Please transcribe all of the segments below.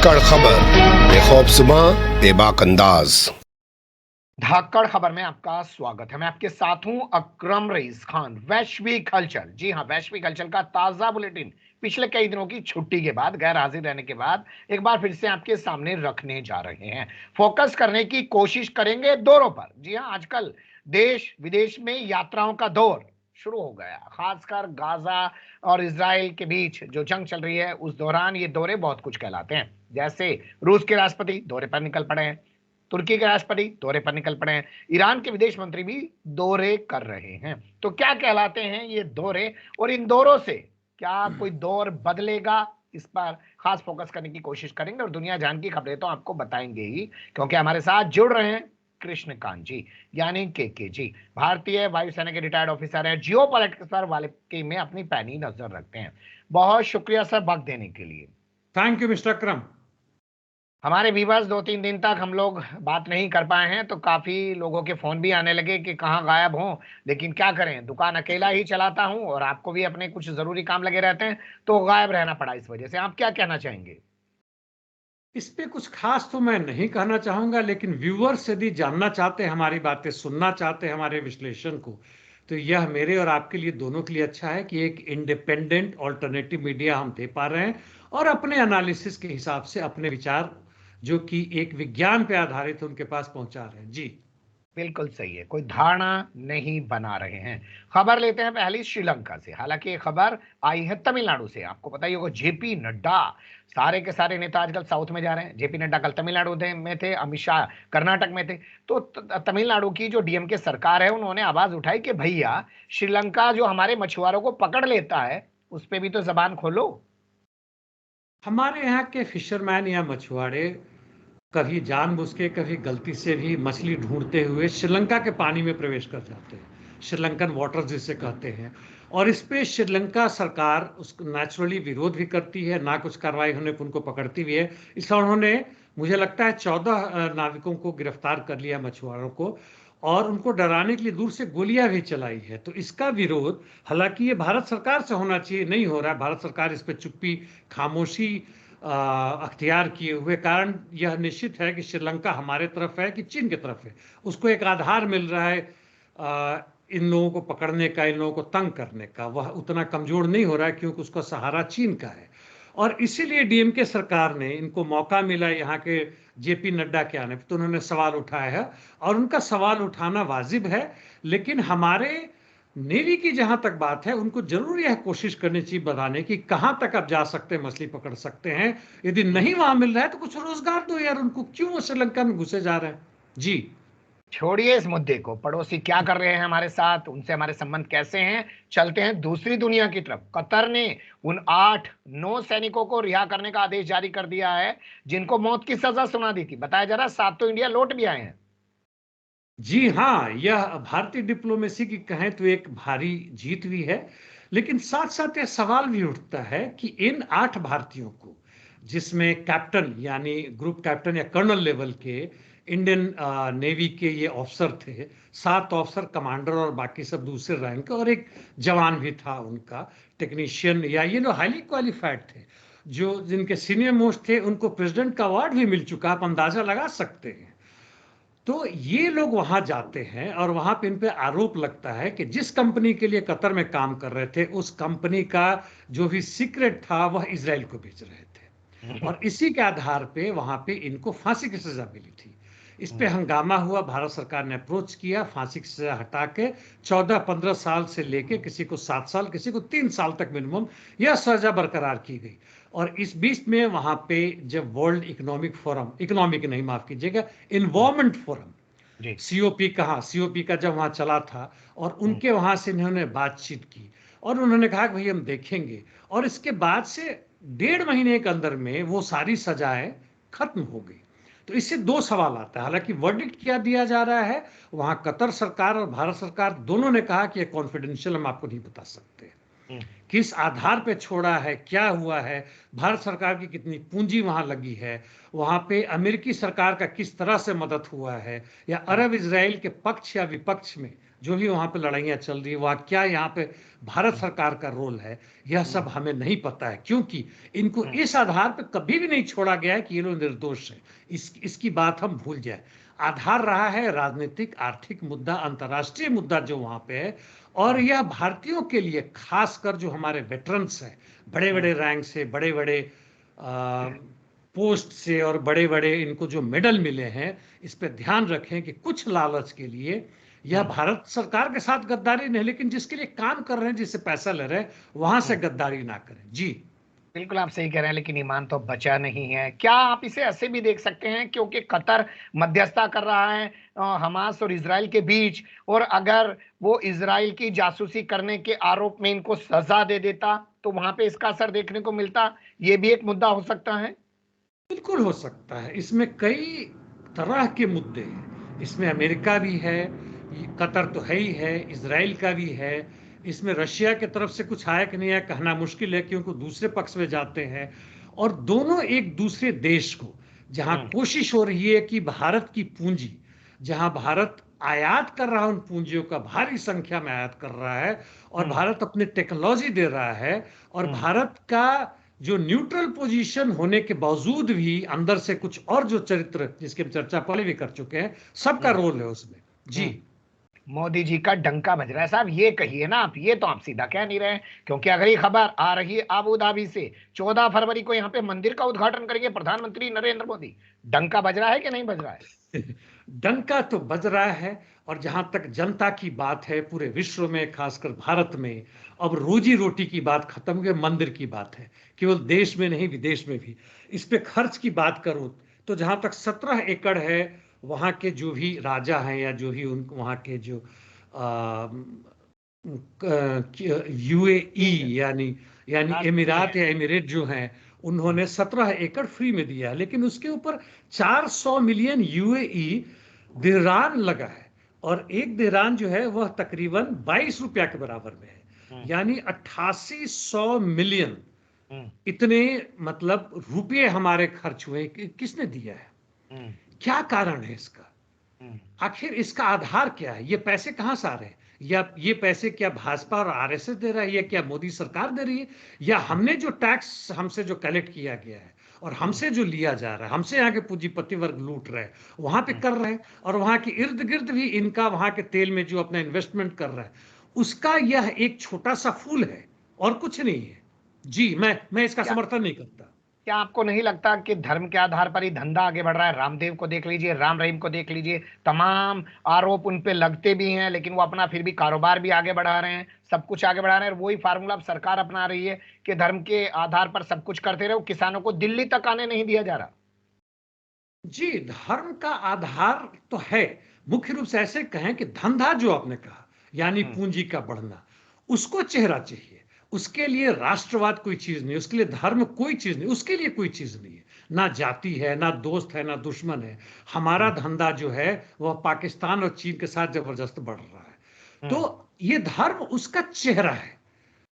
धाकड़ खबर, बेखौफज़ुबां, बेबाक अंदाज। धाकड़ खबर में आपका स्वागत है। मैं आपके साथ हूं अकरम रईस खान। वैश्विक हलचल, जी हां, वैश्विक हलचल का ताजा बुलेटिन पिछले कई दिनों की छुट्टी के बाद, गैर हाजिर रहने के बाद एक बार फिर से आपके सामने रखने जा रहे हैं। फोकस करने की कोशिश करेंगे दौरों पर। जी हां, आजकल देश विदेश में यात्राओं का दौर शुरू हो गया, खासकर गाजा और इजराइल के बीच जो जंग चल रही है उस दौरान ये दौरे बहुत कुछ कहलाते हैं। जैसे रूस के राष्ट्रपति दौरे पर निकल पड़े हैं, तुर्की के राष्ट्रपति दौरे पर निकल पड़े हैं, ईरान के विदेश मंत्री भी दौरे कर रहे हैं। तो क्या कहलाते हैं ये दौरे, और इन दौरों से क्या कोई दौर बदलेगा, इस पर खास फोकस करने की कोशिश करेंगे। और दुनिया जान की खबरें तो आपको बताएंगे ही, क्योंकि हमारे साथ जुड़ रहे हैं कृष्णकांत जी, यानी के जी। भारतीय वायुसेना के रिटायर्ड ऑफिसर है, जियो पॉलिटिक्स पर वाले में अपनी पैनी नजर रखते हैं। बहुत शुक्रिया सर वक्त देने के लिए। थैंक यू मिस्टर अकरम। हमारे व्यूअर्स 2-3 दिन तक हम लोग बात नहीं कर पाए हैं, तो काफी लोगों के फोन भी आने लगे कि कहाँ गायब हों। लेकिन क्या करें, दुकान अकेला ही चलाता हूं और आपको भी अपने कुछ जरूरी काम लगे रहते हैं, तो गायब रहना पड़ा इस वजह से। आप क्या कहना चाहेंगे? इस पे कुछ खास तो मैं नहीं कहना चाहूंगा, लेकिन व्यूअर्स यदि जानना चाहते हैं, हमारी बातें सुनना चाहते हैं, हमारे विश्लेषण को, तो यह मेरे और आपके लिए दोनों के लिए अच्छा है कि एक इंडिपेंडेंट ऑल्टरनेटिव मीडिया हम दे पा रहे हैं और अपने एनालिसिस के हिसाब से अपने विचार जो कि एक विज्ञान पे आधारित है उनके पास पहुंचा रहे हैं। जी बिल्कुल सही है, कोई धारणा नहीं बना रहे हैं। खबर लेते हैं पहली श्रीलंका से। हालांकि ये खबर आई है तमिलनाडु से। आपको पता ही होगा, जेपी नड्डा, सारे के सारे नेता आजकल साउथ में जा रहे हैं। जेपी नड्डा कल तमिलनाडु में थे, अमित शाह कर्नाटक में थे। तो तमिलनाडु की जो डीएमके सरकार है, उन्होंने आवाज उठाई कि भैया, श्रीलंका जो हमारे मछुआरों को पकड़ लेता है, उस पर भी तो जबान खोलो। हमारे यहाँ के फिशरमैन या मछुआरे कभी जानबूझ के कभी गलती से भी मछली ढूंढते हुए श्रीलंका के पानी में प्रवेश कर जाते हैं, श्रीलंकन वाटर्स जिसे कहते हैं। और इस पे श्रीलंका सरकार उसको नेचुरली विरोध भी करती है, ना कुछ कार्रवाई होने पर उनको पकड़ती भी है। इसलिए उन्होंने, मुझे लगता है 14 नाविकों को गिरफ्तार कर लिया, मछुआरों को, और उनको डराने के लिए दूर से गोलियां भी चलाई है। तो इसका विरोध, हालांकि ये भारत सरकार से होना चाहिए, नहीं हो रहा है। भारत सरकार इस पे चुप्पी खामोशी अख्तियार किए हुए, कारण यह निश्चित है कि श्रीलंका हमारे तरफ है कि चीन की तरफ है। उसको एक आधार मिल रहा है इन लोगों को पकड़ने का, इन लोगों को तंग करने का। वह उतना कमजोर नहीं हो रहा है क्योंकि उसका सहारा चीन का है। और इसीलिए डीएमके सरकार ने, इनको मौका मिला यहाँ के जेपी नड्डा के आने पर, तो उन्होंने सवाल उठाया है और उनका सवाल उठाना वाजिब है। लेकिन हमारे नेवी की जहां तक बात है, उनको जरूर यह कोशिश करनी चाहिए बताने की कहां तक आप जा सकते हैं, मछली पकड़ सकते हैं। यदि नहीं वहां मिल रहा है तो कुछ रोजगार दो यार उनको, क्यों वो श्रीलंका में घुसे जा रहे हैं। जी छोड़िए इस मुद्दे को, पड़ोसी क्या कर रहे हैं हमारे साथ, उनसे हमारे संबंध कैसे हैं। चलते हैं दूसरी दुनिया की तरफ। कतर ने उन 8 सैनिकों को रिहा करने का आदेश जारी कर दिया है, जिनको मौत की सजा सुना दी थी। बताया जा रहा है 7 तो इंडिया लौट भी आए हैं। जी हाँ, यह भारतीय डिप्लोमेसी की कहें तो एक भारी जीत भी है। लेकिन साथ साथ यह सवाल भी उठता है कि इन 8 भारतीयों को, जिसमें कैप्टन यानी ग्रुप कैप्टन या कर्नल लेवल के इंडियन नेवी के ये ऑफिसर थे, 7 ऑफिसर, कमांडर और बाकी सब दूसरे रैंक, और एक जवान भी था उनका, टेक्नीशियन, या ये लोग हाईली क्वालिफाइड थे। जो जिनके सीनियर मोस्ट थे उनको प्रेसिडेंट का अवार्ड भी मिल चुका, आप अंदाजा लगा सकते हैं। तो ये लोग वहां जाते हैं और वहां पे इन पे आरोप लगता है कि जिस कंपनी के लिए कतर में काम कर रहे थे, उस कंपनी का जो भी सीक्रेट था वह इजराइल को बेच रहे थे, और इसी के आधार पे वहां पे इनको फांसी की सजा मिली थी। इस पे हंगामा हुआ, भारत सरकार ने अप्रोच किया, फांसी की सजा हटा के 14-15 साल से लेके किसी को 7 साल, किसी को 3 साल तक मिनिमम यह सजा बरकरार की गई। और इस बीच में वहां पे जब वर्ल्ड इकोनॉमिक फोरम, इकोनॉमिक नहीं माफ कीजिएगा, इन्वायरमेंट फोरम, सीओपी कहा, सीओपी का जब वहां चला था, और उनके वहां से इन्होंने बातचीत की और उन्होंने कहा कि भाई हम देखेंगे। और इसके बाद से 1.5 महीने के अंदर में वो सारी सजाएं खत्म हो गई। तो इससे 2 सवाल आता है। हालांकि वर्डिक्ट क्या दिया जा रहा है, वहां कतर सरकार और भारत सरकार दोनों ने कहा कि ये कॉन्फिडेंशियल, हम आपको नहीं बता सकते किस आधार पे छोड़ा है, क्या हुआ है, भारत सरकार की कितनी पूंजी वहां लगी है, वहां पे अमेरिकी सरकार का किस तरह से मदद हुआ है, या अरब इजराइल के पक्ष या विपक्ष में जो भी वहां पे लड़ाइयां चल रही है, वहाँ क्या यहाँ पे भारत सरकार का रोल है, यह सब हमें नहीं पता है, क्योंकि इनको इस आधार पे कभी भी नहीं छोड़ा गया है कि ये लोग निर्दोष है। इसकी बात हम भूल जाए। आधार रहा है राजनीतिक, आर्थिक मुद्दा, अंतर्राष्ट्रीय मुद्दा जो वहां पे है। और यह भारतीयों के लिए, खासकर जो हमारे वेटरन्स हैं, बड़े बड़े रैंक से, बड़े बड़े पोस्ट से और बड़े बड़े इनको जो मेडल मिले हैं, इस पे ध्यान रखें कि कुछ लालच के लिए यह भारत सरकार के साथ गद्दारी नहीं, लेकिन जिसके लिए काम कर रहे हैं, जिससे पैसा ले रहे हैं, वहां से गद्दारी ना करें। जी बिल्कुल आप सही कह रहे हैं, लेकिन ईमान तो बचा नहीं है। क्या आप इसे ऐसे भी देख सकते हैं, क्योंकि कतर मध्यस्थता कर रहा है हमास और इजराइल के बीच, और अगर वो इजराइल की जासूसी करने के आरोप में इनको सजा दे देता तो वहां पे इसका असर देखने को मिलता, ये भी एक मुद्दा हो सकता है। बिल्कुल हो सकता है। इसमें कई तरह के मुद्दे हैं। इसमें अमेरिका भी है, कतर तो है ही है, इजराइल का भी है। इसमें रशिया की तरफ से कुछ आया कि नहीं आया कहना मुश्किल है, क्योंकि दूसरे पक्ष में जाते हैं। और दोनों एक दूसरे देश को, जहां कोशिश हो रही है कि भारत की पूंजी, जहां भारत आयात कर रहा है, उन पूंजियों का भारी संख्या में आयात कर रहा है, और भारत अपनी टेक्नोलॉजी दे रहा है, और भारत का जो न्यूट्रल पोजीशन होने के बावजूद भी अंदर से कुछ और जो चरित्र, जिसकी हम चर्चा पहले भी कर चुके हैं, सबका रोल है उसमें। जी मोदी जी का डंका बज रहा है साहब, ये कहिए ना आप, ये तो आप सीधा कह नहीं रहे हैं, क्योंकि अगर ये खबर आ रही है अबू धाबी से, 14 फरवरी को यहाँ पे मंदिर का उद्घाटन करेंगे प्रधानमंत्री नरेंद्र मोदी, डंका बज रहा है कि नहीं बज रहा है? डंका तो बज रहा है। और जहां तक जनता की बात है, पूरे विश्व में, खासकर भारत में, अब रोजी रोटी की बात खत्म हुई, मंदिर की बात है, केवल देश में नहीं विदेश में भी। इस पे खर्च की बात करूं तो जहां तक 17 एकड़ है, वहां के जो भी राजा हैं या जो भी उन वहां के जो यूएई यानी यानी एमिरात या एमिरेट जो हैं, उन्होंने 17 एकड़ फ्री में दिया है, लेकिन उसके ऊपर 400 मिलियन यूएई दिरान लगा है। और एक दिरान जो है वह तकरीबन 22 रुपया के बराबर में है, यानी 8800 मिलियन इतने मतलब रुपये हमारे खर्च हुए। किसने दिया है? क्या कारण है इसका? आखिर इसका आधार क्या है? ये पैसे कहां से आ रहे हैं? या ये पैसे क्या भाजपा और आरएसएस दे रहा है, या क्या मोदी सरकार दे रही है, या हमने जो टैक्स हमसे जो कलेक्ट किया गया है और हमसे जो लिया जा रहा है, हमसे यहाँ के पूंजीपति वर्ग लूट रहे हैं, वहां पे कर रहे हैं, और वहां के इर्द गिर्द भी इनका, वहां के तेल में जो अपना इन्वेस्टमेंट कर रहा है, उसका यह एक छोटा सा फूल है और कुछ नहीं है। जी मैं इसका समर्थन नहीं करता। क्या आपको नहीं लगता कि धर्म के आधार पर ही धंधा आगे बढ़ रहा है? रामदेव को देख लीजिए, राम रहीम को देख लीजिए, तमाम आरोप उन पे लगते भी हैं, लेकिन वो अपना फिर भी कारोबार भी आगे बढ़ा रहे हैं, सब कुछ आगे बढ़ा रहे हैं। और वही फार्मूला अब सरकार अपना रही है कि धर्म के आधार पर सब कुछ करते रहो, किसानों को दिल्ली तक आने नहीं दिया जा रहा। जी धर्म का आधार तो है, मुख्य रूप से ऐसे कहें कि धंधा जो आपने कहा, यानी पूंजी का बढ़ना, उसको चेहरा चाहिए। उसके लिए राष्ट्रवाद कोई चीज नहीं, उसके लिए धर्म कोई चीज नहीं, उसके लिए कोई चीज नहीं है। ना जाति है, ना दोस्त है, ना दुश्मन है। हमारा धंधा जो है वह पाकिस्तान और चीन के साथ जबरदस्त बढ़ रहा है। तो ये धर्म उसका चेहरा है,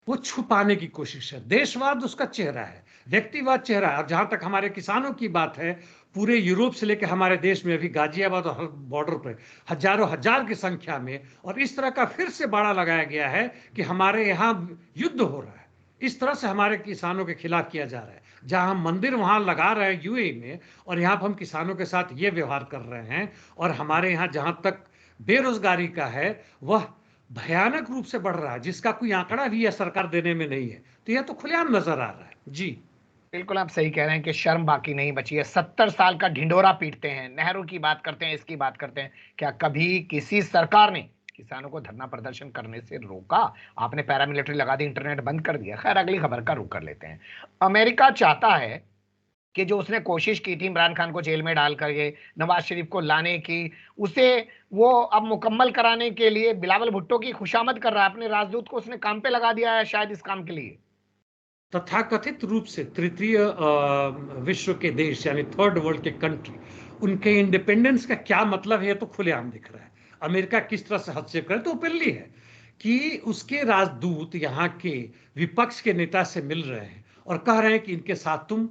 वो छुपाने की कोशिश है। देशवाद उसका चेहरा है, व्यक्तिवाद चेहरा है। और जहां तक हमारे किसानों की बात है, पूरे यूरोप से लेकर हमारे देश में अभी गाजियाबाद और बॉर्डर पर हजारों हजार की संख्या में, और इस तरह का फिर से बाड़ा लगाया गया है कि हमारे यहाँ युद्ध हो रहा है, इस तरह से हमारे किसानों के खिलाफ किया जा रहा है। जहां हम मंदिर वहां लगा रहे हैं यूएई में, और यहाँ पर हम किसानों के साथ ये व्यवहार कर रहे हैं। और हमारे यहाँ जहां तक बेरोजगारी का है, वह भयानक रूप से बढ़ रहा है, जिसका कोई आंकड़ा भी यह सरकार देने में नहीं है। तो यह तो खुलेआम नजर आ रहा है। जी बिल्कुल आप सही कह रहे हैं कि शर्म बाकी नहीं बची है। 70 साल का ढिंढोरा पीटते हैं, नेहरू की बात करते हैं, इसकी बात करते हैं। क्या कभी किसी सरकार ने किसानों को धरना प्रदर्शन करने से रोका? आपने पैरामिलिट्री लगा दी, इंटरनेट बंद कर दिया। खैर, अगली खबर का रुख कर लेते हैं। अमेरिका चाहता है कि जो उसने कोशिश की थी इमरान खान को जेल में डाल करके नवाज शरीफ को लाने की, उसे वो अब मुकम्मल कराने के लिए बिलावल भुट्टो की खुशामद कर रहा है। अपने राजदूत को उसने काम पे लगा दिया है शायद इस काम के लिए। तथाकथित रूप से तृतीय विश्व के देश यानी थर्ड वर्ल्ड के कंट्री, उनके इंडिपेंडेंस का क्या मतलब है तो खुलेआम दिख रहा है। अमेरिका किस तरह से हस्तक्षेप करे तो ओपनली है कि उसके राजदूत यहाँ के विपक्ष के नेता से मिल रहे हैं और कह रहे हैं कि इनके साथ तुम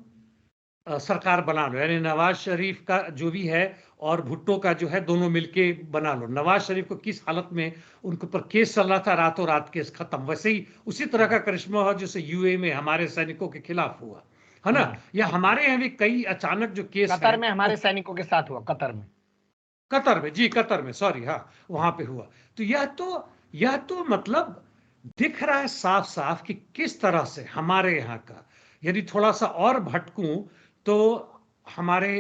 सरकार बना लो, यानी नवाज शरीफ का जो भी है और भुट्टो का जो है दोनों मिलके बना लो। नवाज शरीफ को किस हालत में उनके ऊपर केस चल रहा था, रातों रात केस खत्म, वैसे ही उसी तरह का करिश्मा हुआ जैसे यूए में हमारे सैनिकों के खिलाफ हुआ है ना। या हमारे यहाँ भी कई अचानक जो केस कतर है में हमारे सैनिकों के साथ हुआ, कतर में। कतर में, जी कतर में, सॉरी, हाँ वहां पे हुआ। तो यह तो मतलब दिख रहा है साफ साफ कि किस तरह से हमारे यहाँ का, यदि थोड़ा सा और भटकूं तो हमारे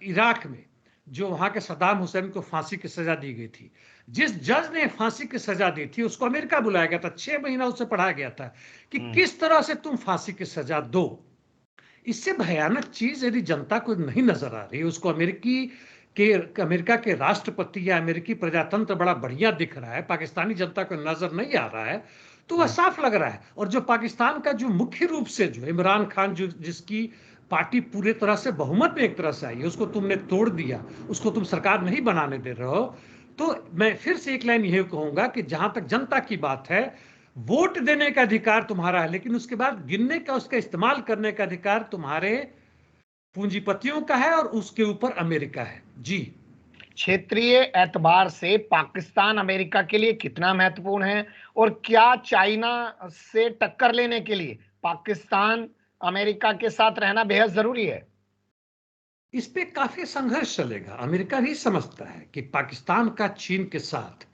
इराक में जो वहां के सद्दाम हुसैन को फांसी की सजा दी गई थी, जिस जज ने फांसी की सजा दी थी उसको अमेरिका बुलाया गया था, 6 महीना उससे पढ़ाया गया था कि किस तरह से तुम फांसी की सजा दो। इससे भयानक चीज यदि जनता को नहीं नजर आ रही, उसको अमेरिका के राष्ट्रपति या अमेरिकी प्रजातंत्र बड़ा बढ़िया दिख रहा है, पाकिस्तानी जनता को नजर नहीं आ रहा है, तो वह साफ लग रहा है। और जो पाकिस्तान का जो मुख्य रूप से जो इमरान खान, जो जिसकी पार्टी पूरे तरह से बहुमत में एक तरह से आई है, उसको तुमने तोड़ दिया, उसको तुम सरकार नहीं बनाने दे रहे हो। तो मैं फिर से एक लाइन यही कहूंगा कि जहां तक जनता की बात है, वोट देने का अधिकार तुम्हारा है, लेकिन उसके बाद गिनने का, उसका इस्तेमाल करने का अधिकार तुम्हारे पूंजीपतियों का है और उसके ऊपर अमेरिका है। जी, क्षेत्रीय एतबार से पाकिस्तान अमेरिका के लिए कितना महत्वपूर्ण है, और क्या चाइना से टक्कर लेने के लिए पाकिस्तान अमेरिका के साथ रहना बेहद जरूरी है? इस पे काफी संघर्ष चलेगा। अमेरिका भी समझता है कि पाकिस्तान का चीन के साथ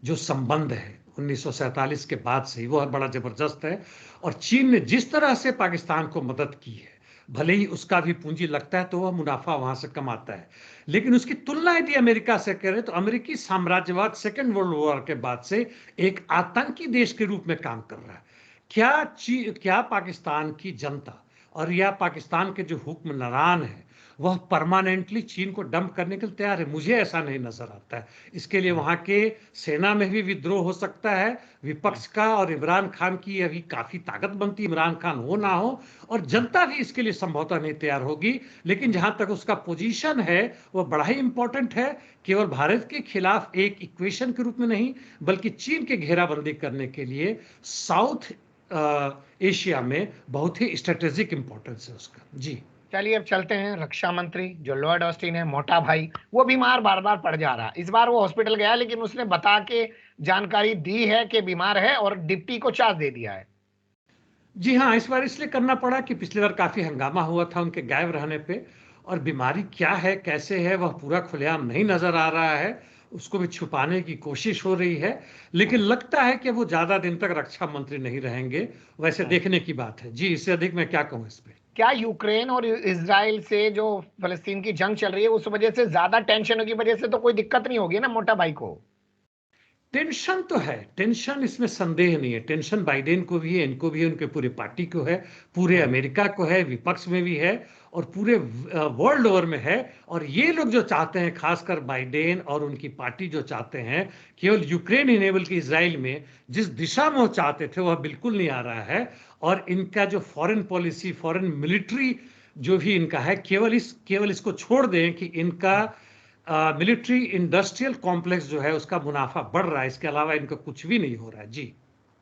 जो संबंध है 1947 के बाद से ही, वो बड़ा जबरदस्त है। और चीन ने जिस तरह से पाकिस्तान को मदद की है, भले ही उसका भी पूंजी लगता है तो वह मुनाफा वहां से कमाता है, लेकिन उसकी तुलना यदि अमेरिका से करें तो अमेरिकी साम्राज्यवाद सेकेंड वर्ल्ड वॉर के बाद से एक आतंकी देश के रूप में काम कर रहा है। क्या पाकिस्तान की जनता और या पाकिस्तान के जो हुक्मरान है वह परमानेंटली चीन को डंप करने के लिए तैयार है? मुझे ऐसा नहीं नजर आता है। इसके लिए वहां के सेना में भी विद्रोह हो सकता है, विपक्ष का, और इमरान खान की अभी काफी ताकत बनती, इमरान खान हो ना हो, और जनता भी इसके लिए संभवतः नहीं तैयार होगी। लेकिन जहां तक उसका पोजीशन है वह बड़ा ही इंपॉर्टेंट है, केवल भारत के खिलाफ एक इक्वेशन के रूप में नहीं, बल्कि चीन के घेराबंदी करने के लिए साउथ एशिया में बहुत ही स्ट्रेटेजिक इंपॉर्टेंस है उसका। जी, चलिए अब चलते हैं, रक्षा मंत्री जो लॉयड ऑस्टिन है, मोटा भाई, वो बीमार बार बार पड़ जा रहा है। इस बार वो हॉस्पिटल गया, लेकिन उसने बता के जानकारी दी है कि बीमार है और डिप्टी को चार्ज दे दिया है। जी हाँ, इस बार इसलिए करना पड़ा कि पिछली बार काफी हंगामा हुआ था उनके गायब रहने पे, और बीमारी क्या है, कैसे है, वह पूरा खुलेआम नहीं नजर आ रहा है, उसको भी छुपाने की कोशिश हो रही है। लेकिन लगता है कि वो ज्यादा दिन तक रक्षा मंत्री नहीं रहेंगे, वैसे देखने की बात है। जी, इससे अधिक मैं क्या कहूँ इस पे। क्या यूक्रेन और इजराइल से जो फलस्तीन की जंग चल रही है उस वजह से ज्यादा टेंशन की वजह से तो कोई दिक्कत नहीं होगी ना मोटा भाई को? टेंशन तो है, टेंशन इसमें संदेह नहीं है। टेंशन बाइडेन को भी है, इनको भी है, उनके पूरे पार्टी को है, पूरे अमेरिका को है, विपक्ष में भी है, और पूरे वर्ल्ड ओवर में है। और ये लोग जो चाहते हैं, खासकर बाइडेन और उनकी पार्टी जो चाहते हैं केवल यूक्रेन इनेबल की इजराइल में, जिस दिशा में वो चाहते थे वह बिल्कुल नहीं आ रहा है। और इनका जो फॉरेन पॉलिसी, फॉरेन मिलिट्री जो भी इनका है, केवल इसको छोड़ दें कि इनका मिलिट्री इंडस्ट्रियल कॉम्प्लेक्स जो है उसका मुनाफा बढ़ रहा है, इसके अलावा इनका कुछ भी नहीं हो रहा है। जी,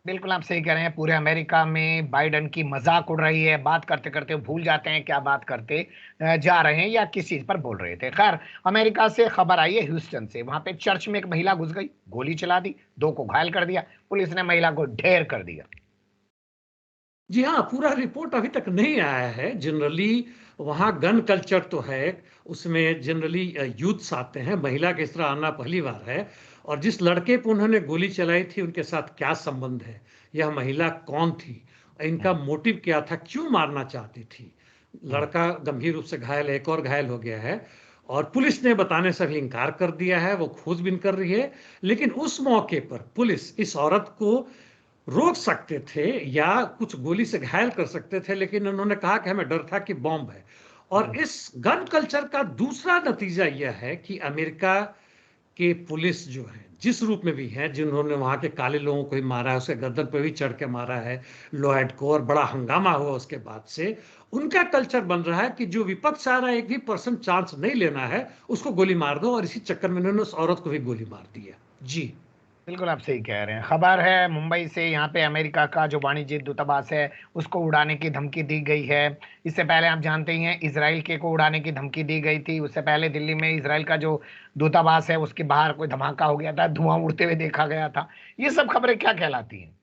बिल्कुल आप सही कह रहे हैं। पूरे अमेरिका में बाइडेन की मजाक उड़ रही है, बात करते करते भूल जाते हैं क्या बात करते जा रहे हैं या किस चीज पर बोल रहे थे। खैर, अमेरिका से खबर आई है ह्यूस्टन से, वहां पे चर्च में एक महिला घुस गई, गोली चला दी, 2 को घायल कर दिया, पुलिस ने महिला को ढेर कर दिया। जी हाँ, पूरा रिपोर्ट अभी तक नहीं आया है। जनरली वहाँ गन कल्चर तो है, उसमें जनरली यूथ्स आते हैं, महिला के इस तरह आना पहली बार है। और जिस लड़के पर उन्होंने गोली चलाई थी उनके साथ क्या संबंध है, यह महिला कौन थी, इनका मोटिव क्या था, क्यों मारना चाहती थी। लड़का गंभीर रूप से घायल है, एक और घायल हो गया है, और पुलिस ने बताने से भी इनकार कर दिया है, वो खोजबीन कर रही है। लेकिन उस मौके पर पुलिस इस औरत को रोक सकते थे या कुछ गोली से घायल कर सकते थे, लेकिन उन्होंने कहा कि हमें डर था कि बॉम्ब है। और इस गन कल्चर का दूसरा नतीजा यह है कि अमेरिका के पुलिस जो है, जिस रूप में भी है, जिन्होंने वहां के काले लोगों को ही मारा है, उसके गर्दन पे भी चढ़ के मारा है लॉयड को, और बड़ा हंगामा हुआ उसके बाद से, उनका कल्चर बन रहा है कि जो विपक्ष आ रहा है, 1% चांस नहीं लेना है, उसको गोली मार दो। और इसी चक्कर में उन्होंने उस औरत को भी गोली मार दी है। जी, बिल्कुल आप सही कह रहे हैं। खबर है मुंबई से, यहाँ पे अमेरिका का जो वाणिज्य दूतावास है उसको उड़ाने की धमकी दी गई है। इससे पहले आप जानते ही हैं इजराइल के को उड़ाने की धमकी दी गई थी। उससे पहले दिल्ली में इजराइल का जो दूतावास है उसके बाहर कोई धमाका हो गया था, धुआं उड़ते हुए देखा गया था। ये सब खबरें क्या कहलाती हैं?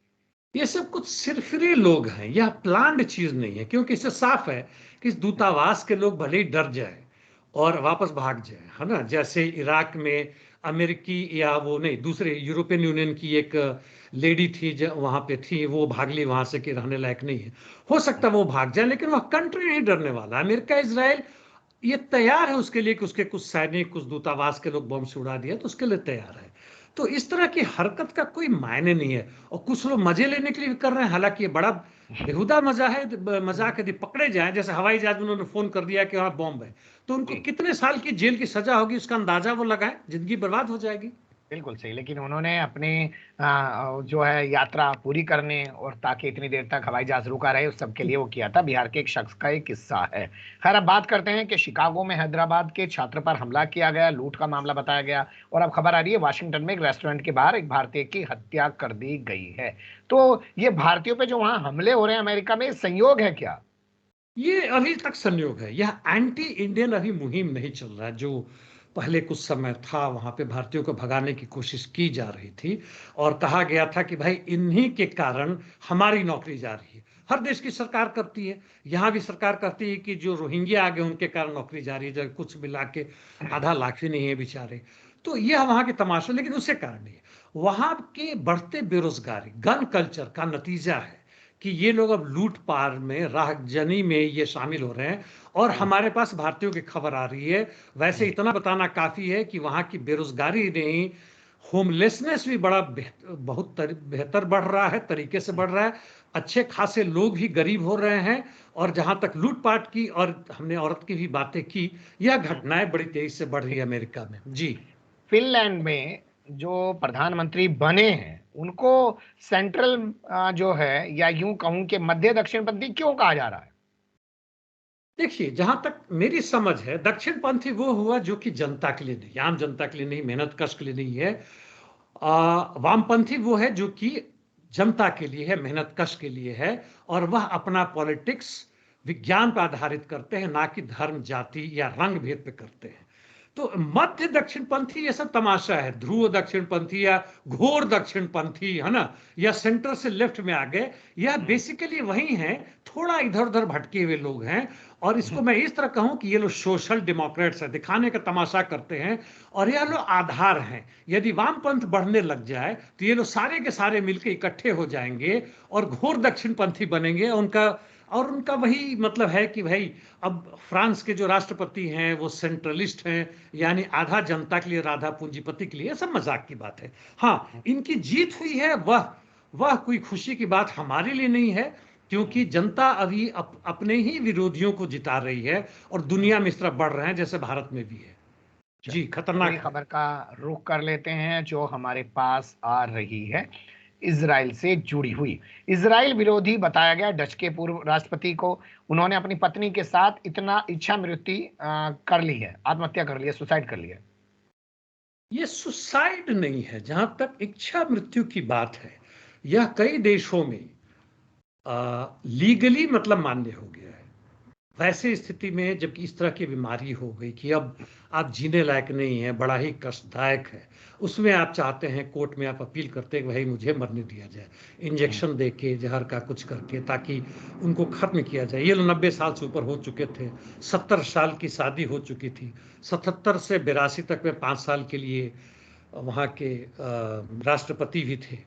ये सब कुछ सिरफिरे लोग हैं, यह प्लान्ड चीज नहीं है, क्योंकि इससे साफ है कि इस दूतावास के लोग भले ही डर जाए और वापस भाग जाए, है ना। जैसे इराक में अमेरिकी या वो नहीं, दूसरे यूरोपियन यूनियन की एक लेडी थी जो वहां पे थी, वो भाग ली वहां से कि रहने लायक नहीं है। हो सकता है वो भाग जाए, लेकिन वह कंट्री नहीं डरने वाला। अमेरिका इजराइल ये तैयार है उसके लिए कि उसके कुछ सैनिक, कुछ दूतावास के लोग बम से उड़ा दिया, तो उसके लिए तैयार है। तो इस तरह की हरकत का कोई मायने नहीं है, और कुछ लोग मजे लेने के लिए भी कर रहे हैं। हालांकि ये बड़ा बेहुदा मजा है, मजाक। यदि पकड़े जाए, जैसे हवाई जहाज में उन्होंने फोन कर दिया कि वहां बॉम्ब है, तो उनको जी कितने साल की जेल की सजा होगी उसका अंदाजा वो लगाए, जिंदगी बर्बाद हो जाएगी। बिल्कुल सही। लेकिन उन्होंने अपनी जो है यात्रा पूरी करने और ताकि इतनी देर तक हवाई जहाज रुका रहे उस सब के लिए वो किया था। बिहार के एक शख्स का एक किस्सा है। खैर अब बात करते हैं कि शिकागो में हैदराबाद के छात्र पर हमला किया गया, लूट का मामला बताया गया, और अब खबर आ रही है वाशिंगटन में एक रेस्टोरेंट के बाहर एक भारतीय की हत्या कर दी गई है। तो ये भारतीयों पे जो वहां हमले हो रहे हैं अमेरिका में, संयोग है क्या? ये अभी तक संयोग है, यह एंटी इंडियन अभी मुहिम नहीं चल रहा है। जो पहले कुछ समय था, वहां पे भारतीयों को भगाने की कोशिश की जा रही थी, और कहा गया था कि भाई इन्हीं के कारण हमारी नौकरी जा रही है। हर देश की सरकार करती है, यहां भी सरकार करती है कि जो रोहिंग्या आ गए उनके कारण नौकरी जा रही है, जो कुछ मिला के आधा लाख भी नहीं है बेचारे। तो यह वहां के तमाशा, लेकिन उससे कारण नहीं है। वहां के बढ़ते बेरोजगारी, गन कल्चर का नतीजा है कि ये लोग अब लूट पार में, राहजनी में ये शामिल हो रहे हैं। और हमारे पास भारतीयों की खबर आ रही है। वैसे इतना बताना काफी है कि वहां की बेरोजगारी नहीं, होमलेसनेस भी बहुत बेहतर बढ़ रहा है, तरीके से बढ़ रहा है। अच्छे खासे लोग भी गरीब हो रहे हैं। और जहां तक लूटपाट की, और हमने औरत की भी बातें की, यह घटनाएं बड़ी तेजी से बढ़ रही है अमेरिका में। जी। फिनलैंड में जो प्रधानमंत्री बने हैं उनको सेंट्रल जो है, या यूं कहूं कि मध्य दक्षिणपंथी क्यों कहा जा रहा है? देखिए, जहां तक मेरी समझ है, दक्षिणपंथी वो हुआ जो कि जनता के लिए नहीं, आम जनता के लिए नहीं, मेहनत कश के लिए नहीं है। वामपंथी वो है जो कि जनता के लिए है, मेहनत कश के लिए है। और वह अपना पॉलिटिक्स विज्ञान पर आधारित करते हैं, ना कि धर्म, जाति या रंग भेद पे करते हैं। तो मध्य दक्षिणपंथी ये सब तमाशा है। ध्रुव दक्षिणपंथी या घोर दक्षिणपंथी, है ना, या सेंटर से लेफ्ट में आ गए, यह बेसिकली वही है, थोड़ा इधर उधर भटके हुए लोग हैं। और इसको मैं इस तरह कहूं कि ये लोग सोशल डेमोक्रेट्स हैं, दिखाने का तमाशा करते हैं। और यह लोग आधार हैं। यदि वामपंथ बढ़ने लग जाए तो ये लोग सारे के सारे मिलकर इकट्ठे हो जाएंगे और घोर दक्षिणपंथी बनेंगे। उनका वही मतलब है कि भाई, अब फ्रांस के जो राष्ट्रपति हैं वो सेंट्रलिस्ट हैं, यानी आधा जनता के लिए और आधा पूंजीपति के लिए। ये सब मजाक की बात है। हाँ, इनकी जीत हुई है, वह कोई खुशी की बात हमारे लिए नहीं है, क्योंकि जनता अभी अपने ही विरोधियों को जिता रही है, और दुनिया में इस तरह बढ़ रहे हैं जैसे भारत में भी है। जी, चलिए खतरनाक अगली है। खबर का रुख कर लेते हैं जो हमारे पास आ रही है, इजराइल से जुड़ी हुई। इजराइल विरोधी बताया गया डच के पूर्व राष्ट्रपति को। उन्होंने अपनी पत्नी के साथ इतना इच्छा मृत्यु कर ली है, आत्महत्या कर ली है, सुसाइड कर लिया है। ये सुसाइड नहीं है, जहां तक इच्छा मृत्यु की बात है, यह कई देशों में लीगली मतलब मान्य हो गया है। वैसे स्थिति में जबकि इस तरह की बीमारी हो गई कि अब आप जीने लायक नहीं है, बड़ा ही कष्टदायक है, उसमें आप चाहते हैं, कोर्ट में आप अपील करते हैं कि भाई मुझे मरने दिया जाए, इंजेक्शन दे के, जहर का कुछ करके, ताकि उनको खत्म किया जाए। ये लोग 90 साल से ऊपर हो चुके थे, 70 साल की शादी हो चुकी थी, 77 से 82 तक में 5 साल के लिए वहाँ के राष्ट्रपति भी थे।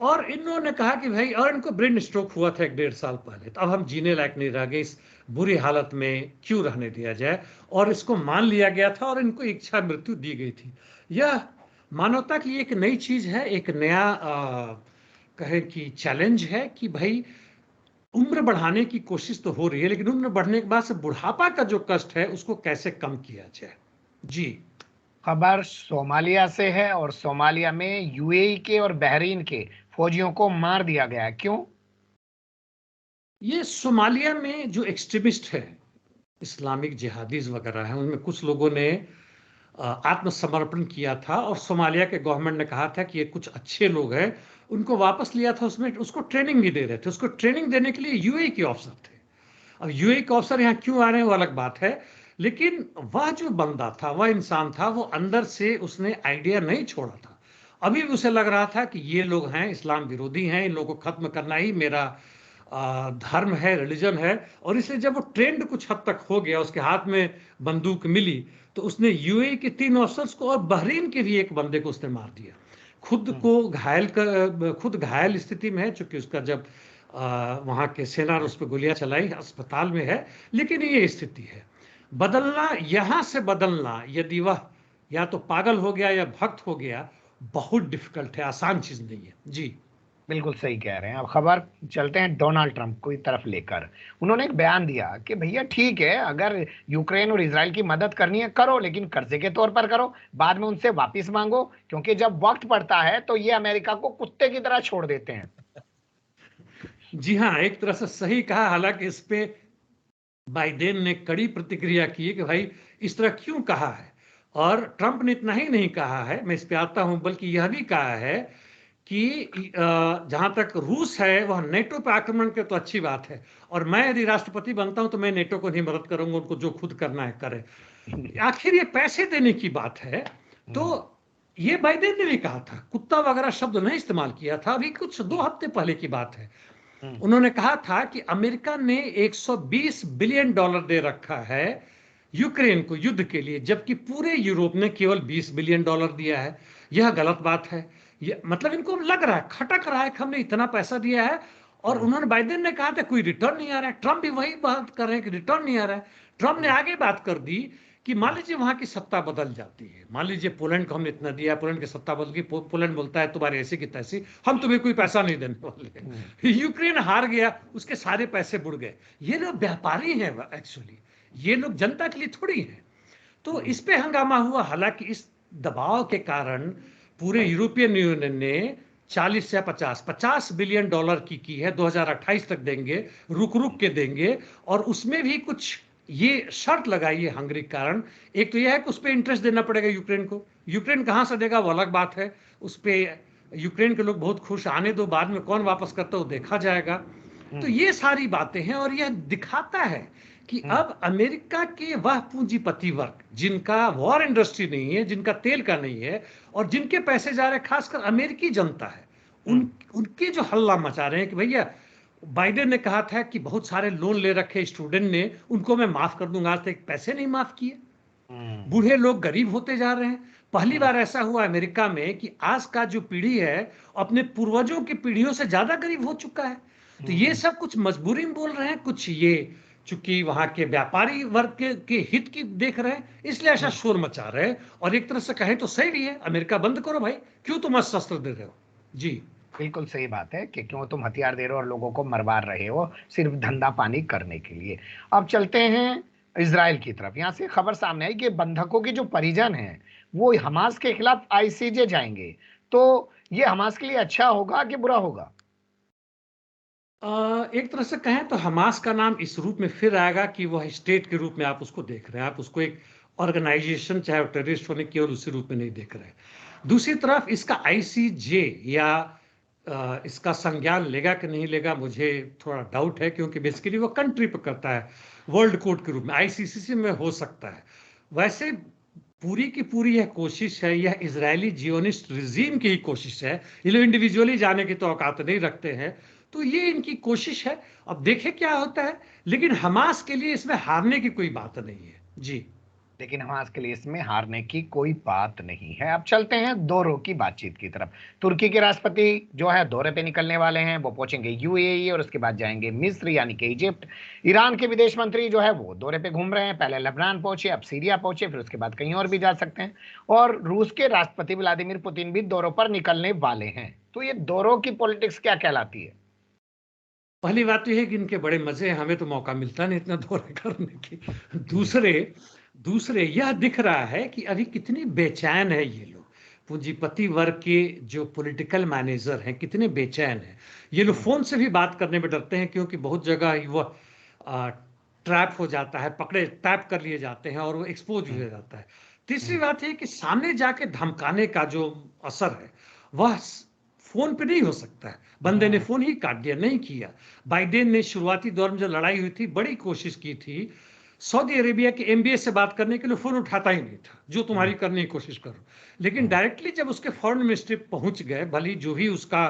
और इन्होंने कहा कि भाई, और इनको ब्रेन स्ट्रोक हुआ था 1-1.5 साल पहले, तो अब हम जीने लायक नहीं रह गए, इस बुरी हालत में क्यों रहने दिया जाए। और इसको मान लिया गया था और इनको इच्छा मृत्यु दी गई थी। यह मानवता के लिए एक नई चीज है, एक नया कहे कि चैलेंज है कि भाई, उम्र बढ़ाने की कोशिश तो हो रही है, लेकिन उम्र बढ़ने के बाद से बुढ़ापा का जो कष्ट है उसको कैसे कम किया जाए। जी। खबर सोमालिया से है, और सोमालिया में यूएई के और बहरीन के फौजियों को मार दिया गया है। क्यों? ये सोमालिया में जो एक्सट्रीमिस्ट है, इस्लामिक जिहादीज वगैरह हैं, उनमें कुछ लोगों ने आत्मसमर्पण किया था और सोमालिया के गवर्नमेंट ने कहा था कि ये कुछ अच्छे लोग हैं, उनको वापस लिया था। उसमें उसको ट्रेनिंग भी दे रहे थे। उसको ट्रेनिंग देने के लिए यूएई के ऑफिसर थे। अब यूएई के ऑफिसर यहाँ क्यों आ रहे हैं वो अलग बात है, लेकिन वह जो बंदा था, वह इंसान था, वो अंदर से उसने आइडिया नहीं छोड़ा था। अभी भी उसे लग रहा था कि ये लोग हैं इस्लाम विरोधी हैं, इन लोगों को खत्म करना ही मेरा धर्म है, रिलीजन है। और इसलिए जब वो ट्रेंड कुछ हद तक हो गया, उसके हाथ में बंदूक मिली, तो उसने यूएई के 3 ऑफिसर्स को और बहरीन के भी एक बंदे को उसने मार दिया। खुद घायल स्थिति में है, चूंकि उसका जब वहां के सेना ने उस पर गोलियां चलाई, अस्पताल में है। लेकिन ये स्थिति है, बदलना, यहां से बदलना, यदि वह या तो पागल हो गया या भक्त हो गया, बहुत डिफिकल्ट है, आसान चीज नहीं है। जी बिल्कुल सही कह रहे हैं। अब खबर चलते हैं डोनाल्ड ट्रंप को तरफ लेकर। उन्होंने एक बयान दिया कि भैया ठीक है, अगर यूक्रेन और इजराइल की मदद करनी है करो, लेकिन कर्जे के तौर पर करो, बाद में उनसे वापस मांगो, क्योंकि जब वक्त पड़ता है तो ये अमेरिका को कुत्ते की तरह छोड़ देते हैं। जी हाँ, एक तरह से सही कहा। हालांकि इस पे बाइडेन ने कड़ी प्रतिक्रिया की है कि भाई इस तरह क्यों कहा है। और ट्रंप ने इतना ही नहीं कहा है, मैं इस पे आता हूं, बल्कि यह भी कहा है कि जहां तक रूस है वह नेटो पर आक्रमण करे तो अच्छी बात है, और मैं यदि राष्ट्रपति बनता हूं तो मैं नेटो को नहीं मदद करूंगा, उनको जो खुद करना है करे। आखिर ये पैसे देने की बात है। तो ये बाइडेन ने भी कहा था, कुत्ता वगैरह शब्द नहीं इस्तेमाल किया था, अभी कुछ 2 हफ्ते पहले की बात है। उन्होंने कहा था कि अमेरिका ने 120 बिलियन डॉलर दे रखा है यूक्रेन को युद्ध के लिए, जबकि पूरे यूरोप ने केवल 20 बिलियन डॉलर दिया है। यह गलत बात है। ये मतलब इनको लग रहा है, खटक रहा है कि हमने इतना पैसा दिया है, और उन्होंने, बाइडेन ने कहा था कोई रिटर्न नहीं आ रहा है। ट्रंप भी वही बात कर रहे हैं कि रिटर्न नहीं आ रहा है। ट्रंप ने आगे बात कर दी कि मान लीजिए वहां की सत्ता बदल जाती है, मान लीजिए पोलैंड को हमने इतना दिया, पोलैंड की सत्ता बदल गई, पोलैंड बोलता है तुम्हारी ऐसी की तैसी, हम तुम्हें कोई पैसा नहीं देने वाले। यूक्रेन हार गया, उसके सारे पैसे बुड़ गए। ये लोग व्यापारी हैं एक्चुअली, ये लोग जनता के लिए थोड़ी हैं। तो इस पे हंगामा हुआ। हालांकि इस दबाव के कारण पूरे यूरोपियन यूनियन ने 40 या 50 बिलियन डॉलर की है, 2028 तक देंगे, रुक रुक के देंगे। और उसमें भी कुछ ये शर्त लगाई है हंगरी के कारण। एक तो यह है कि उस पर इंटरेस्ट देना पड़ेगा यूक्रेन को। यूक्रेन कहां से देगा वो अलग बात है, उस पर यूक्रेन के लोग बहुत खुश, आने दो, बाद में कौन वापस करता है वो देखा जाएगा। तो ये सारी बातें हैं, और यह दिखाता है कि अब अमेरिका के वह पूंजीपति वर्ग जिनका वॉर इंडस्ट्री नहीं है, जिनका तेल का नहीं है, और जिनके पैसे जा रहे हैं, खासकर अमेरिकी जनता है, उनके जो हल्ला मचा रहे हैं कि भैया बाइडेन ने कहा था कि बहुत सारे लोन ले रखे स्टूडेंट ने, उनको मैं माफ कर दूंगा, आज तक पैसे नहीं माफ किए। बूढ़े लोग गरीब होते जा रहे हैं। पहली बार ऐसा हुआ अमेरिका में कि आज का जो पीढ़ी है अपने पूर्वजों की पीढ़ियों से ज्यादा गरीब हो चुका है। तो ये सब कुछ मजबूरी में बोल रहे हैं, कुछ ये चूंकि वहां के व्यापारी वर्ग के हित की देख रहे हैं, इसलिए ऐसा शोर मचा रहे हैं। और एक तरह से कहें तो सही भी है, अमेरिका बंद करो भाई, क्यों तुम शस्त्र दे रहे हो। जी बिल्कुल सही बात है कि क्यों तुम हथियार दे रहे हो और लोगों को मरवा रहे हो सिर्फ धंधा पानी करने के लिए। अब चलते हैं इजराइल की तरफ। यहां से खबर सामने आई कि बंधकों के जो परिजन हैं वो हमास के खिलाफ आईसीजे जाएंगे। तो ये हमास के लिए अच्छा होगा कि बुरा होगा? एक तरह से कहें तो हमास का नाम इस रूप में फिर आएगा कि वह स्टेट के रूप में आप उसको देख रहे हैं, आप उसको एक ऑर्गेनाइजेशन, चाहे वो टेररिस्ट होने केवल उसी रूप में नहीं देख रहे हैं। दूसरी तरफ इसका आईसीजे या इसका संज्ञान लेगा कि नहीं लेगा, मुझे थोड़ा डाउट है, क्योंकि बेसिकली वो कंट्री पर करता है, वर्ल्ड कोर्ट के रूप में। आईसीसी में हो सकता है। वैसे पूरी की पूरी यह कोशिश है, यह इजरायली जियोनिस्ट रिजीम की ही कोशिश है। ये लोग इंडिविजुअली जाने की तो औकात नहीं रखते हैं, तो ये इनकी कोशिश है। अब देखें क्या होता है, लेकिन हमास के लिए इसमें हारने की कोई बात नहीं है। जी लेकिन हमास के लिए इसमें हारने की कोई बात नहीं है। अब चलते हैं दौरों की बातचीत की तरफ। तुर्की के राष्ट्रपति जो है दौरे पे निकलने वाले हैं, वो पहुंचेंगे यूएई और उसके बाद जाएंगे मिस्र यानी कि इजिप्ट। ईरान के विदेश मंत्री जो है वो दौरे पे घूम रहे हैं, पहले लेबनान पहुंचे, अब सीरिया पहुंचे, फिर उसके बाद कहीं और भी जा सकते हैं। और रूस के राष्ट्रपति व्लादिमीर पुतिन भी दौरों पर निकलने वाले हैं। तो ये दौरों की पॉलिटिक्स क्या कहलाती है? पहली बात तो यह है कि इनके बड़े मजे हैं, हमें तो मौका मिलता नहीं इतना दौरे करने की। दूसरे यह दिख रहा है कि अभी कितनी बेचैन है ये लोग, पूंजीपति वर्ग के जो पॉलिटिकल मैनेजर हैं कितने बेचैन हैं। ये लोग फोन से भी बात करने में डरते हैं, क्योंकि बहुत जगह वह ट्रैप हो जाता है, टैप कर लिए जाते हैं और वो एक्सपोज हो जाता है। तीसरी बात है कि सामने जाके धमकाने का जो असर है वह फोन पे नहीं हो सकता है। बंदे ने फोन ही काट दिया, नहीं किया। बाइडेन ने शुरुआती दौर में जो लड़ाई हुई थी बड़ी कोशिश की थी, सऊदी अरेबिया के एमबीए से बात करने के लिए फोन उठाता ही नहीं था, जो तुम्हारी करने की कोशिश करो। लेकिन डायरेक्टली जब उसके फॉरेन मिनिस्ट्री पहुंच गए, भले जो भी उसका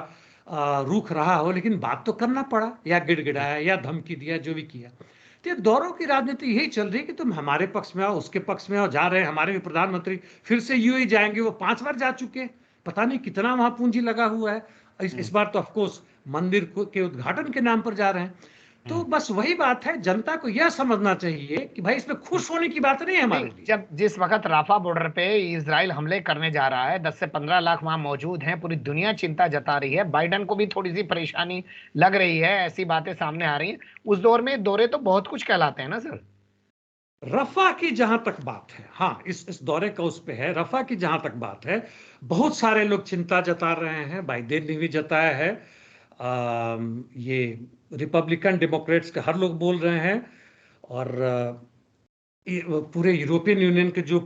रुख रहा हो, लेकिन बात तो करना पड़ा, या गिड़गिड़ाया या धमकी दिया, जो भी किया। तो ये दौरों की राजनीति यही चल रही है कि तुम हमारे पक्ष में आओ, उसके पक्ष में आओ। जा रहे हैं हमारे भी प्रधानमंत्री, फिर से यूएई जाएंगे, वो 5 बार जा चुके हैं, पता नहीं कितना वहां पूंजी लगा हुआ है। इस बार तो ऑफकोर्स मंदिर के उद्घाटन के नाम पर जा रहे हैं। तो बस वही बात है, जनता को यह समझना चाहिए कि भाई इसमें खुश होने की बात नहीं है हमारे लिए। जब जिस वक्त राफा बॉर्डर पे इजराइल हमले करने जा रहा है, 10 से 15 लाख वहां मौजूद हैं, पूरी दुनिया चिंता जता रही है, बाइडन को भी थोड़ी सी परेशानी लग रही है, ऐसी बातें सामने आ रही हैं। उस दौर में दौरे तो बहुत कुछ कहलाते हैं ना सर। रफा की जहां तक बात है, हाँ, इस दौरे का उस पे है। रफा की जहां तक बात है, बहुत सारे लोग चिंता जता रहे हैं, बाइडेन ने भी जताया है, ये रिपब्लिकन डेमोक्रेट्स के हर लोग बोल रहे हैं, और पूरे यूरोपियन यूनियन के जो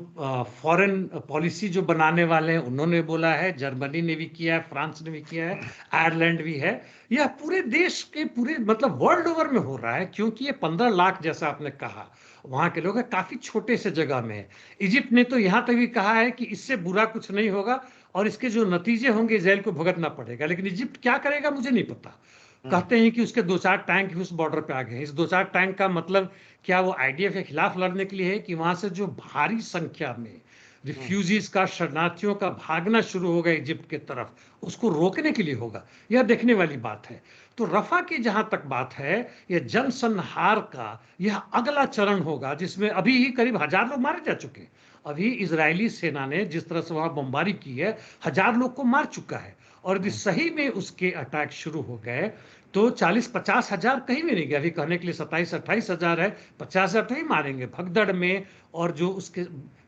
फॉरेन पॉलिसी जो बनाने वाले हैं उन्होंने बोला है, जर्मनी ने भी किया है, फ्रांस ने भी किया है, आयरलैंड भी है। यह पूरे देश के पूरे मतलब वर्ल्ड ओवर में हो रहा है, क्योंकि ये 15 लाख जैसा आपने कहा वहां के लोग हैं, काफी छोटे से जगह में है। इजिप्ट ने तो यहां तक भी कहा है कि इससे बुरा कुछ नहीं होगा और इसके जो नतीजे होंगे इजराइल को भुगतना पड़ेगा, लेकिन इजिप्ट क्या करेगा मुझे नहीं पता। कहते हैं कि उसके 2-4 टैंक भी उस बॉर्डर पे आ गए हैं। इस 2-4 टैंक का मतलब क्या वो आईडीएफ के खिलाफ लड़ने के लिए है कि वहां से जो भारी संख्या में रिफ्यूजीज का, शरणार्थियों का भागना शुरू होगा इजिप्ट के तरफ, उसको रोकने के लिए होगा। यह देखने वाली बात है। तो रफा की जहां तक बात है, यह जनसंहार का यह अगला चरण होगा, जिसमें अभी ही करीब 1000 लोग मारे जा चुके हैं। अभी इजरायली सेना ने जिस तरह से वहां बमबारी की है, 1000 लोग को मार चुका है। और यदि सही में उसके अटैक शुरू हो गए तो 40-50 हजार कहीं भी नहीं गए। अभी कहने के लिए 27-28 हजार है, 50 हजार तो ही मारेंगे भगदड़ में। और जो उसके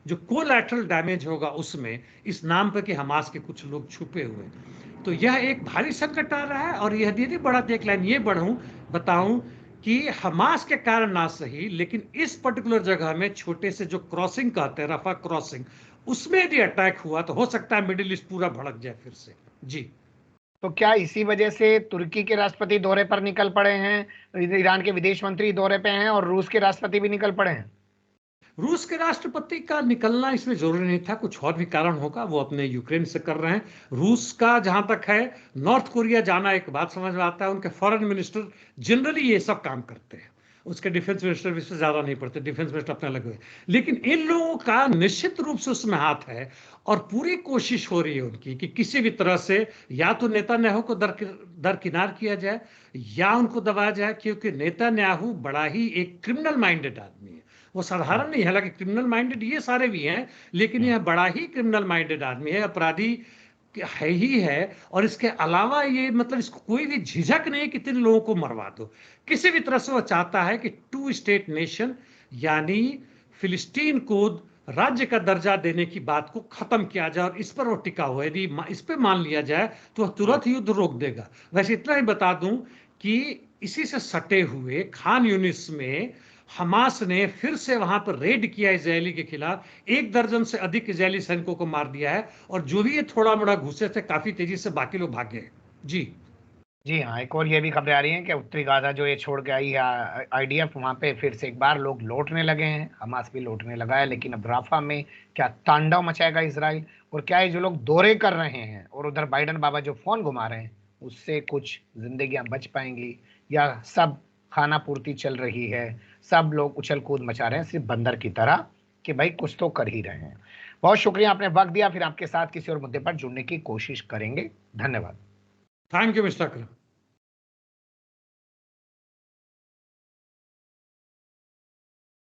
जो कोलैटरल डैमेज होगा उसमें, इस नाम पर कि हमास के कुछ लोग छुपे हुए, तो यह एक भारी संकट आ रहा है। और यह धीरे बड़ा एक लाइन ये बताऊं कि हमास के कारण ना सही, लेकिन इस पर्टिकुलर जगह में छोटे से जो क्रॉसिंग कहते हैं, रफा क्रॉसिंग, उसमें यदि अटैक हुआ तो हो सकता है मिडिल ईस्ट पूरा भड़क जाए फिर से। जी, तो क्या इसी वजह से तुर्की के राष्ट्रपति दौरे पर निकल पड़े हैं, ईरान के विदेश मंत्री दौरे पे हैं और रूस के राष्ट्रपति भी निकल पड़े हैं? रूस के राष्ट्रपति का निकलना इसमें जरूरी नहीं था, कुछ और भी कारण होगा, वो अपने यूक्रेन से कर रहे हैं। रूस का जहां तक है, नॉर्थ कोरिया जाना एक बात समझ में आता है, उनके फॉरेन मिनिस्टर जनरली ये सब काम करते हैं, उसके डिफेंस मिनिस्टर भी ज्यादा नहीं पड़ते, डिफेंस मिनिस्टर अपने लगे हुए। लेकिन इन लोगों का निश्चित रूप से उसमें हाथ है, और पूरी कोशिश हो रही है उनकी कि किसी भी तरह से या तो नेतान्याहू को दरकिनार किया जाए या उनको दबाया जाए, क्योंकि नेतान्याहू बड़ा ही एक क्रिमिनल माइंडेड आदमी है। वो साधारण नहीं, हालांकि क्रिमिनल माइंडेड ये सारे भी हैं, लेकिन यह बड़ा ही क्रिमिनल माइंडेड आदमी है, अपराधी है ही है। और इसके अलावा ये मतलब इसको कोई भी झिझक नहीं कि 3 लोगों को मरवा दो। किसी भी तरह से वो चाहता है कि 2 स्टेट नेशन, यानी फिलिस्तीन को राज्य का दर्जा देने की बात को खत्म किया जाए, और इस पर वो टिका हुआ है। यदि इस पर मान लिया जाए तो वह तुरंत युद्ध रोक देगा। वैसे इतना ही बता दूं कि इसी से सटे हुए खान यूनिस में हमास ने फिर से वहां पर रेड किया इजरायली के खिलाफ, 1 दर्जन से अधिक इजरायली सैनिकों को मार दिया है, और जो भी ये थोड़ा मोड़ा घुसे थे काफी तेजी से बाकी लोग भागे। जी, जी हाँ, एक और ये भी खबरें आ रही हैं कि उत्तरी गाजा जो ये छोड़ के आई है आईडीएफ, वहां पे फिर से एक बार लोग लौटने लगे हैं, हमास भी लौटने लगा है। लेकिन अब राफा में क्या तांडव मचाएगा इजराइल, और क्या ये जो लोग दौरे कर रहे हैं और उधर बाइडन बाबा जो फोन घुमा रहे हैं, उससे कुछ जिंदगियां बच पाएंगी, या सब खाना पूर्ति चल रही है, सब लोग उछल कूद मचा रहे हैं सिर्फ बंदर की तरह कि भाई कुछ तो कर ही रहे हैं। बहुत शुक्रिया, आपने वक्त दिया। फिर आपके साथ किसी और मुद्दे पर जुड़ने की कोशिश करेंगे। धन्यवाद। Thank you mister Akram.